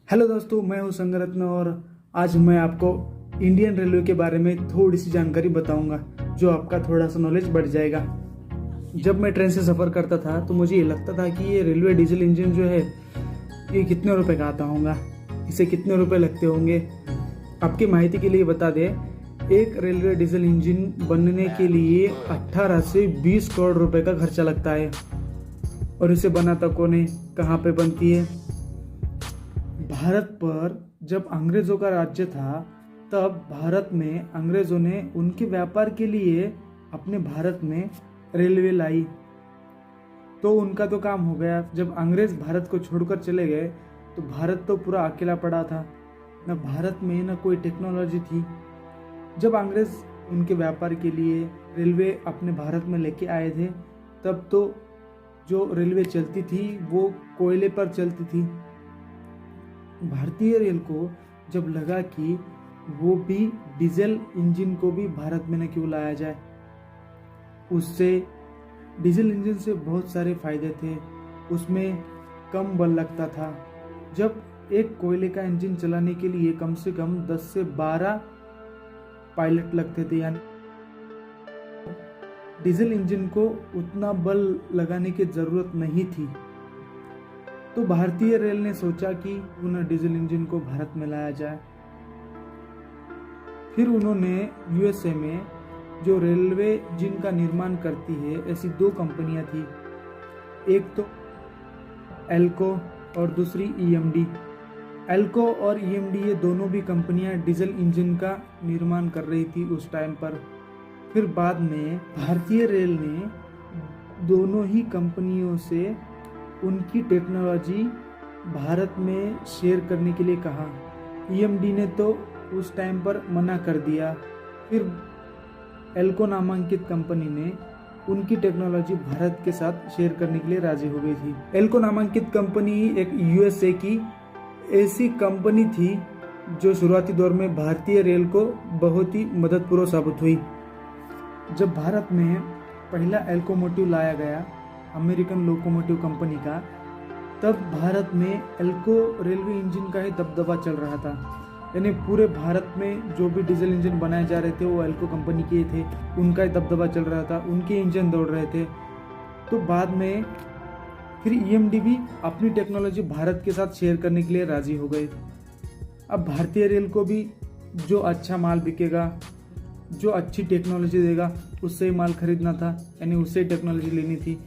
Hello दोस्तों, मैं हूं संगरत्न और आज मैं आपको इंडियन रेलवे के बारे में थोड़ी सी जानकारी बताऊंगा जो आपका थोड़ा सा नॉलेज बढ़ जाएगा। जब मैं ट्रेन से सफ़र करता था तो मुझे ये लगता था कि ये रेलवे डीजल इंजन जो है ये कितने रुपए का आता होगा, इसे कितने रुपए लगते होंगे। आपकी माहिती के लिए बता दें, एक रेलवे डीजल इंजन बनने के लिए 18 से 20 करोड़ रुपए का खर्चा लगता है। और इसे बनाता कौन है, कहाँ पे बनती है? भारत पर जब अंग्रेजों का राज्य था तब भारत में अंग्रेजों ने उनके व्यापार के लिए अपने भारत में रेलवे लाई। तो उनका तो काम हो गया। जब अंग्रेज भारत को छोड़कर चले गए तो भारत तो पूरा अकेला पड़ा था, न भारत में न कोई टेक्नोलॉजी थी। जब अंग्रेज उनके व्यापार के लिए रेलवे अपने भारत में लेके आए थे तब तो जो रेलवे चलती थी वो कोयले पर चलती थी। भारतीय रेल को जब लगा कि वो भी डीजल इंजन को भी भारत में न क्यों लाया जाए, उससे डीजल इंजन से बहुत सारे फायदे थे। उसमें कम बल लगता था। जब एक कोयले का इंजन चलाने के लिए कम से कम 10 से 12 पायलट लगते थे, यानी डीजल इंजन को उतना बल लगाने की जरूरत नहीं थी। तो भारतीय रेल ने सोचा कि उन्हें डीजल इंजन को भारत में लाया जाए। फिर उन्होंने यूएसए में जो रेलवे जिनका निर्माण करती है ऐसी 2 कंपनियां थी, एक तो एल्को और दूसरी ईएमडी। एल्को और ईएमडी ये दोनों भी कंपनियां डीजल इंजन का निर्माण कर रही थी उस टाइम पर। फिर बाद में भारतीय रेल ने दोनों ही कंपनियों से उनकी टेक्नोलॉजी भारत में शेयर करने के लिए कहा। ईएमडी ने तो उस टाइम पर मना कर दिया। फिर एल्को नामांकित कंपनी ने उनकी टेक्नोलॉजी भारत के साथ शेयर करने के लिए राजी हो गई थी। एल्को नामांकित कंपनी एक यूएसए की ऐसी कंपनी थी जो शुरुआती दौर में भारतीय रेल को बहुत ही मददपूर्व साबित हुई। जब भारत में पहला एल्कोमोटिव लाया गया अमेरिकन लोकोमोटिव कंपनी का, तब भारत में एल्को रेलवे इंजन का ही दबदबा चल रहा था। यानी पूरे भारत में जो भी डीजल इंजन बनाए जा रहे थे वो एल्को कंपनी के थे, उनका ही दबदबा चल रहा था, उनके इंजन दौड़ रहे थे। तो बाद में फिर ईएमडी भी अपनी टेक्नोलॉजी भारत के साथ शेयर करने के लिए राजी हो गए। अब भारतीय रेल को भी जो अच्छा माल बिकेगा, जो अच्छी टेक्नोलॉजी देगा, उससे ही माल खरीदना था, यानी उससे ही टेक्नोलॉजी लेनी थी।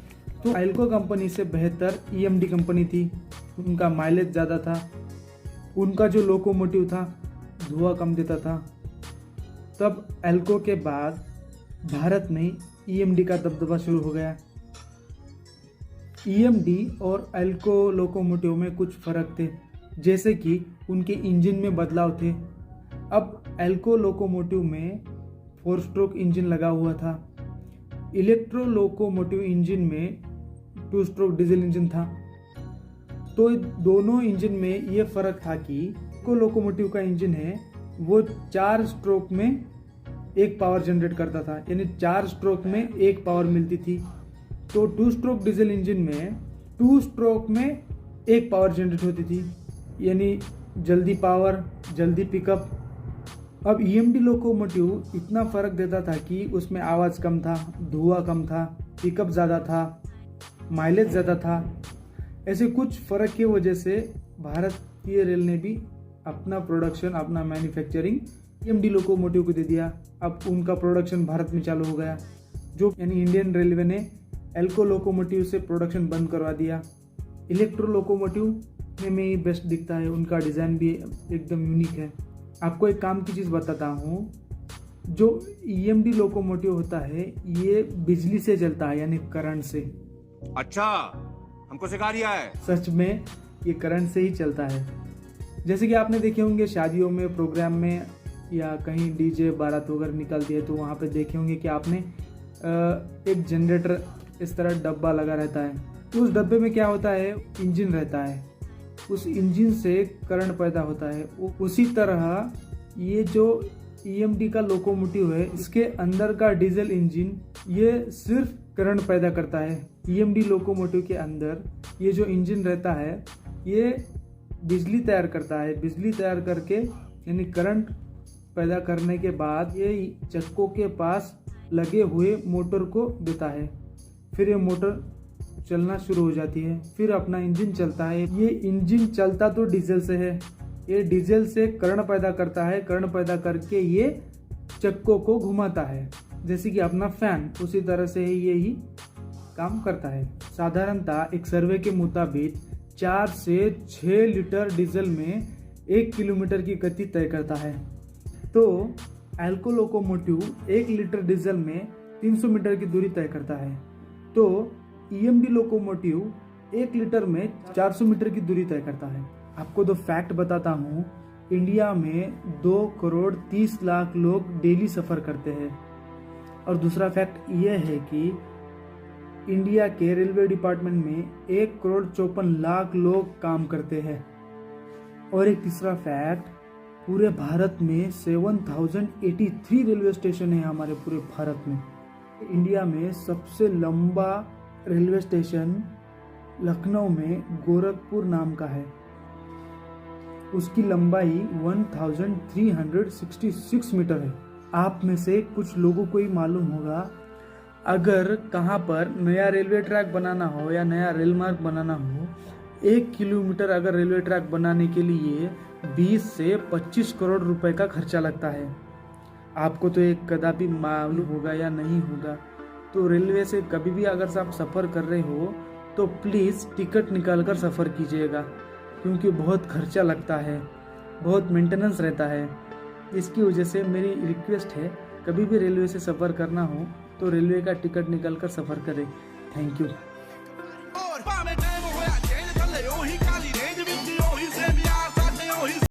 तो एल्को कंपनी से बेहतर ईएमडी कंपनी थी। उनका माइलेज ज़्यादा था, उनका जो लोकोमोटिव था धुआं कम देता था। तब एल्को के बाद भारत में ईएमडी का दबदबा शुरू हो गया। ईएमडी और एल्को लोकोमोटिव में कुछ फ़र्क थे, जैसे कि उनके इंजन में बदलाव थे। अब एल्को लोकोमोटिव में 4 स्ट्रोक इंजन लगा हुआ था। इलेक्ट्रो लोकोमोटिव इंजन में 2 स्ट्रोक डीजल इंजन था। तो दोनों इंजन में ये फर्क था कि को लोकोमोटिव का इंजन है वो 4 स्ट्रोक में एक पावर जनरेट करता था, यानी 4 स्ट्रोक में एक पावर मिलती थी। तो 2 स्ट्रोक डीजल इंजन में 2 स्ट्रोक में एक पावर जनरेट होती थी, यानी जल्दी पावर, जल्दी पिकअप। अब ईएमडी लोकोमोटिव इतना फर्क देता था कि उसमें आवाज़ कम था, धुआं कम था, पिकअप ज़्यादा था, माइलेज ज़्यादा था। ऐसे कुछ फ़र्क की वजह से भारतीय रेल ने भी अपना प्रोडक्शन, अपना मैन्युफैक्चरिंग ईएमडी लोकोमोटिव को दे दिया। अब उनका प्रोडक्शन भारत में चालू हो गया, जो यानी इंडियन रेलवे ने एल्को लोकोमोटिव से प्रोडक्शन बंद करवा दिया। इलेक्ट्रो लोकोमोटिव में ही बेस्ट दिखता है, उनका डिज़ाइन भी एकदम यूनिक है। आपको एक काम की चीज़ बताता हूँ, जो ईएमडी लोकोमोटिव होता है ये बिजली से चलता है, यानी करंट से। अच्छा, हमको सिखा रिया है। सच में ये करंट से ही चलता है। जैसे कि आपने देखे होंगे शादियों में, प्रोग्राम में, या कहीं डीजे बारात वगैरह निकलती है तो वहाँ पे देखे होंगे कि आपने एक जनरेटर इस तरह डब्बा लगा रहता है। तो उस डब्बे में क्या होता है, इंजन रहता है, उस इंजन से करंट पैदा होता है। उसी तरह ये जो ईएमडी का लोकोमोटिव है, इसके अंदर का डीजल इंजन ये सिर्फ करंट पैदा करता है। ईएमडी लोकोमोटिव के अंदर ये जो इंजन रहता है ये बिजली तैयार करता है। बिजली तैयार करके यानी करंट पैदा करने के बाद ये चक्कों के पास लगे हुए मोटर को देता है। फिर ये मोटर चलना शुरू हो जाती है, फिर अपना इंजन चलता है। ये इंजन चलता तो डीजल से है, ये डीजल से करंट पैदा करता है, करंट पैदा करके ये चक्कों को घुमाता है, जैसे कि अपना फैन। उसी तरह से ये ही काम करता है। साधारणतः एक सर्वे के मुताबिक 4 से 6 लीटर डीजल में 1 किलोमीटर की गति तय करता है। तो एल्को लोकोमोटिव 1 लीटर डीजल में 300 मीटर की दूरी तय करता है। तो ईएमडी लोकोमोटिव 1 लीटर में 400 मीटर की दूरी तय करता है। आपको दो फैक्ट बताता हूँ। इंडिया में 2 करोड़ 30 लाख लोग डेली सफ़र करते हैं। और दूसरा फैक्ट ये है कि इंडिया के रेलवे डिपार्टमेंट में 1 करोड़ 54 लाख लोग काम करते हैं। और एक तीसरा फैक्ट, पूरे भारत में 7083 रेलवे स्टेशन है हमारे पूरे भारत में। इंडिया में सबसे लंबा रेलवे स्टेशन लखनऊ में गोरखपुर नाम का है। उसकी लंबाई 1366 मीटर है। आप में से कुछ लोगों को ही मालूम होगा, अगर कहाँ पर नया रेलवे ट्रैक बनाना हो या नया रेल मार्ग बनाना हो, 1 किलोमीटर अगर रेलवे ट्रैक बनाने के लिए 20 से 25 करोड़ रुपए का खर्चा लगता है। आपको तो एक कदापि मालूम होगा या नहीं होगा। तो रेलवे से कभी भी अगर आप सफ़र कर रहे हो तो प्लीज़ टिकट निकाल कर सफ़र कीजिएगा, क्योंकि बहुत खर्चा लगता है, बहुत मेंटेनेंस रहता है। इसकी वजह से मेरी रिक्वेस्ट है, कभी भी रेलवे से सफ़र करना हो तो रेलवे का टिकट निकाल कर सफ़र करें। Thank you.